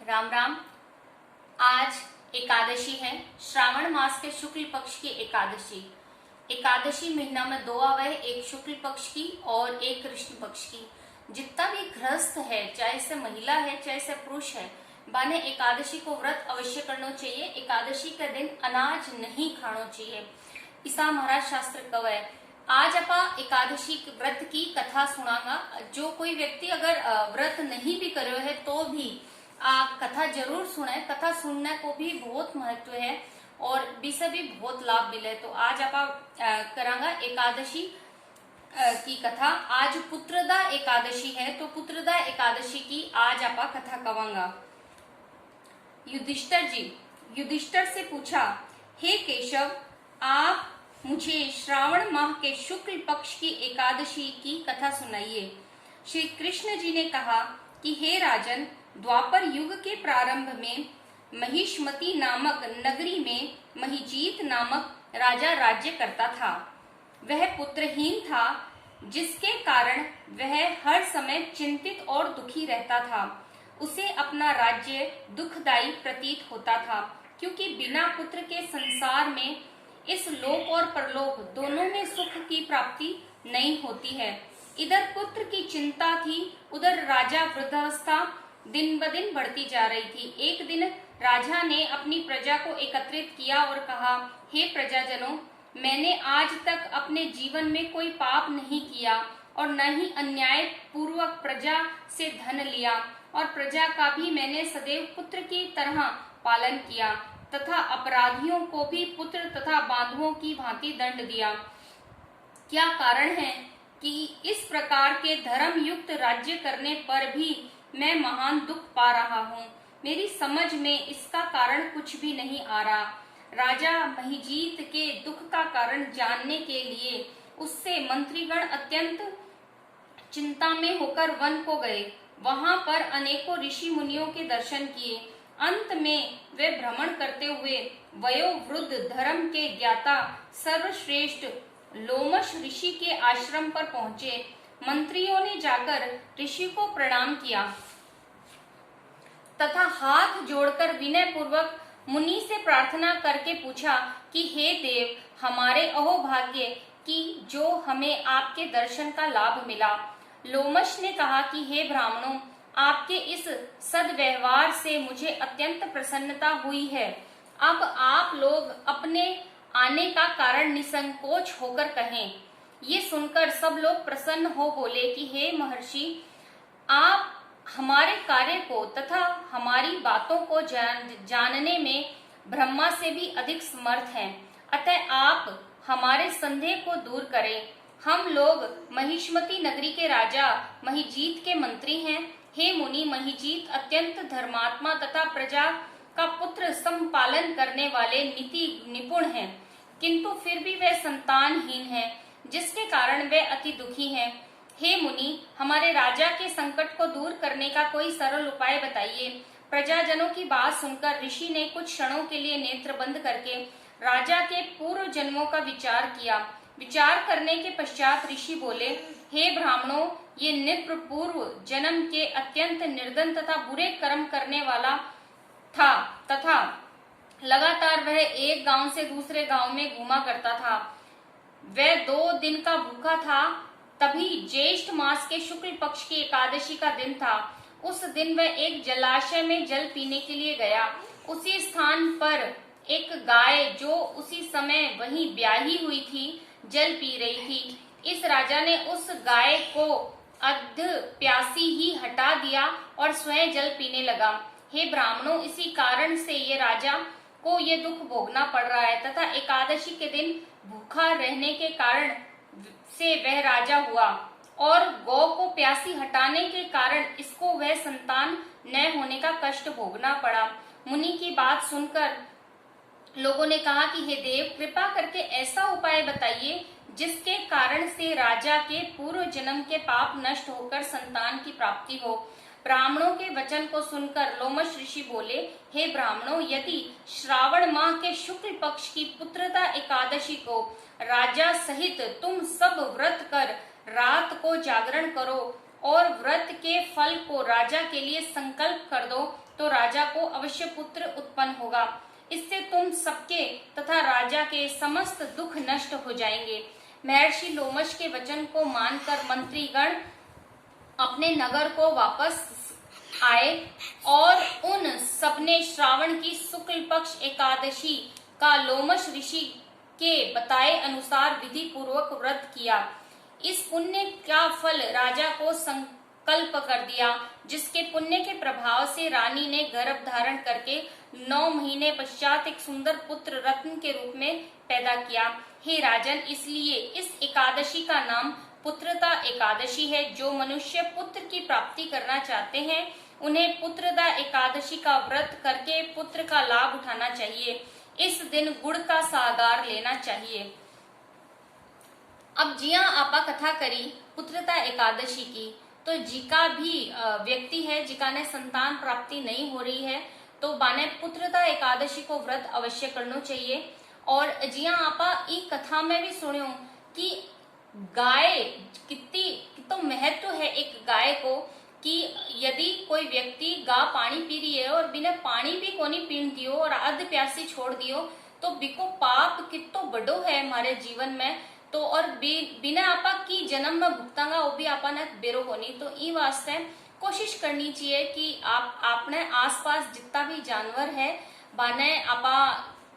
राम राम। आज एकादशी है, श्रावण मास के शुक्ल पक्ष की एकादशी। एकादशी महीना में दो आवे, एक शुक्ल पक्ष की और एक कृष्ण पक्ष की। जितना भी गृहस्थ है, चाहे से महिला है चाहे से पुरुष है, बाने एकादशी को व्रत अवश्य करना चाहिए। एकादशी के दिन अनाज नहीं खाना चाहिए, ऐसा महाराज शास्त्र कहे। आज आप एकादशी व्रत की कथा सुनागा। जो कोई व्यक्ति अगर व्रत नहीं भी करे है तो भी कथा जरूर सुने। कथा सुनने को भी बहुत महत्व है और विषय भी बहुत लाभ मिले। तो आज आप करांगा एकादशी की कथा। आज पुत्रदा एकादशी है, तो पुत्रदा एकादशी की आज आप कथा कवांगा। युधिष्ठिर से पूछा, हे केशव, आप मुझे श्रावण माह के शुक्ल पक्ष की एकादशी की कथा सुनाइए। श्री कृष्ण जी ने कहा कि हे राजन, द्वापर युग के प्रारंभ में महिष्मती नामक नगरी में महिजीत नामक राजा राज्य करता था। वह पुत्रहीन था, जिसके कारण वह हर समय चिंतित और दुखी रहता था। उसे अपना राज्य दुखदायी प्रतीत होता था, क्योंकि बिना पुत्र के संसार में इस लोक और परलोक दोनों में सुख की प्राप्ति नहीं होती है। इधर पुत्र की चिंता थी, उधर राजा वृद्धावस्था दिन ब दिन बढ़ती जा रही थी। एक दिन राजा ने अपनी प्रजा को एकत्रित किया और कहा, हे प्रजाजनों, मैंने आज तक अपने जीवन में कोई पाप नहीं किया और न ही अन्याय पूर्वक प्रजा से धन लिया, और प्रजा का भी मैंने सदैव पुत्र की तरह पालन किया तथा अपराधियों को भी पुत्र तथा बांधुओं की भांति दंड दिया। क्या कारण है कि इस प्रकार के धर्म युक्त राज्य करने पर भी मैं महान दुख पा रहा हूँ? मेरी समझ में इसका कारण कुछ भी नहीं आ रहा। राजा महिजीत के दुख का कारण जानने के लिए उससे मंत्रीगण अत्यंत चिंता में होकर वन को गए। वहां पर अनेकों ऋषि मुनियों के दर्शन किए। अंत में वे भ्रमण करते हुए वयोवृद्ध धर्म के ज्ञाता सर्वश्रेष्ठ लोमश ऋषि के आश्रम पर पहुंचे। मंत्रियों ने जाकर ऋषि को प्रणाम किया तथा हाथ जोड़कर विनय पूर्वक मुनि से प्रार्थना करके पूछा कि हे देव, हमारे अहोभाग्य कि जो हमें आपके दर्शन का लाभ मिला। लोमश ने कहा कि हे ब्राह्मणों, आपके इस सद्व्यवहार से मुझे अत्यंत प्रसन्नता हुई है। अब आप लोग अपने आने का कारण निसंकोच होकर कहें। ये सुनकर सब लोग प्रसन्न हो बोले कि हे महर्षि, आप हमारे कार्य को तथा हमारी बातों को जानने में ब्रह्मा से भी अधिक समर्थ हैं। अतः आप हमारे संदेह को दूर करें। हम लोग महिष्मती नगरी के राजा महिजीत के मंत्री हैं। हे मुनि, महिजीत अत्यंत धर्मात्मा तथा प्रजा का पुत्र संपालन करने वाले नीति निपुण हैं, किंतु फिर भी वे संतानहीन हैं, जिसके कारण वे अति दुखी हैं। हे मुनि, हमारे राजा के संकट को दूर करने का कोई सरल उपाय बताइए। प्रजाजनों की बात सुनकर ऋषि ने कुछ क्षणों के लिए नेत्र बंद करके राजा के पूर्व जन्मों का विचार किया। विचार करने के पश्चात ऋषि बोले, हे ब्राह्मणों, ये निप्र पूर्व जन्म के अत्यंत निर्धन तथा बुरे कर्म करने वाला था तथा लगातार वह एक गांव से दूसरे गांव में घूमा करता था। वह 2 दिन का भूखा था। तभी ज्येष्ठ मास के शुक्ल पक्ष की एकादशी का दिन था। उस दिन वह एक जलाशय में जल पीने के लिए गया। उसी स्थान पर एक गाय, जो उसी समय वहीं ब्याही हुई थी, जल पी रही थी। इस राजा ने उस गाय को अध प्यासी ही हटा दिया और स्वयं जल पीने लगा। हे ब्राह्मणों, इसी कारण से ये राजा को ये दुख भोगना पड़ रहा है तथा एकादशी के दिन भूखा रहने के कारण से वह राजा हुआ, और गौ को प्यासी हटाने के कारण इसको वह संतान न होने का कष्ट भोगना पड़ा। मुनि की बात सुनकर लोगों ने कहा कि हे देव, कृपा करके ऐसा उपाय बताइए जिसके कारण से राजा के पूर्व जन्म के पाप नष्ट होकर संतान की प्राप्ति हो। ब्राह्मणों के वचन को सुनकर लोमश ऋषि बोले, हे ब्राह्मणों, यदि श्रावण माह के शुक्ल पक्ष की पुत्रदा एकादशी को राजा सहित तुम सब व्रत कर रात को जागरण करो और व्रत के फल को राजा के लिए संकल्प कर दो तो राजा को अवश्य पुत्र उत्पन्न होगा। इससे तुम सबके तथा राजा के समस्त दुख नष्ट हो जाएंगे। महर्षि लोमश के वचन को मानकर मंत्रीगण अपने नगर को वापस आए और उन सबने श्रावण की शुक्ल पक्ष एकादशी का लोमश ऋषि के बताए अनुसार विधि पूर्वक व्रत किया। इस पुण्य का फल राजा को संकल्प कर दिया, जिसके पुण्य के प्रभाव से रानी ने गर्भ धारण करके 9 महीने पश्चात एक सुंदर पुत्र रत्न के रूप में पैदा किया। हे राजन, इसलिए इस एकादशी का नाम पुत्रदा एकादशी है। जो मनुष्य पुत्र की प्राप्ति करना चाहते हैं उन्हें पुत्रदा एकादशी का व्रत करके पुत्र का लाभ उठाना चाहिए। इस दिन गुड़ का सागार लेना चाहिए। अब जिया आपा कथा करी पुत्रदा एकादशी की, तो जिका भी व्यक्ति है जिका ने संतान प्राप्ति नहीं हो रही है तो बाने पुत्रदा एकादशी को व्रत अवश्य करना चाहिए। और जिया आपा ई कथा में भी सुनियो कि गाय कितो महत्व है एक गाय को, कि यदि कोई व्यक्ति गा पानी पी रही है और बिना पानी भी कोनी पीन दियो और अध प्यासी छोड़ दियो तो बिको पाप कितो बड़ो है हमारे जीवन में। तो और बिना आपा की जन्म में भुगतांगा वो भी आपा ने बेरो होनी। तो ई वास्ते कोशिश करनी चाहिए कि आप अपने आसपास जितना भी जानवर है बाने आपा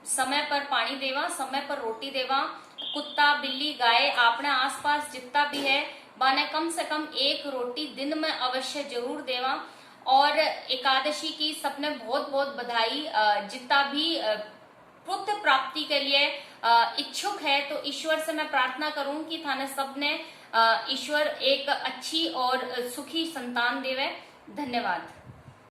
समय पर पानी देवा, समय पर रोटी देवा। कुत्ता बिल्ली गाय अपने आसपास जितना भी है बाने कम से कम एक रोटी दिन में अवश्य जरूर देवा। और एकादशी की सबने बहुत बहुत बधाई। जितना भी पुत्र प्राप्ति के लिए इच्छुक है तो ईश्वर से मैं प्रार्थना करूं कि थाने सबने ईश्वर एक अच्छी और सुखी संतान देवे। धन्यवाद।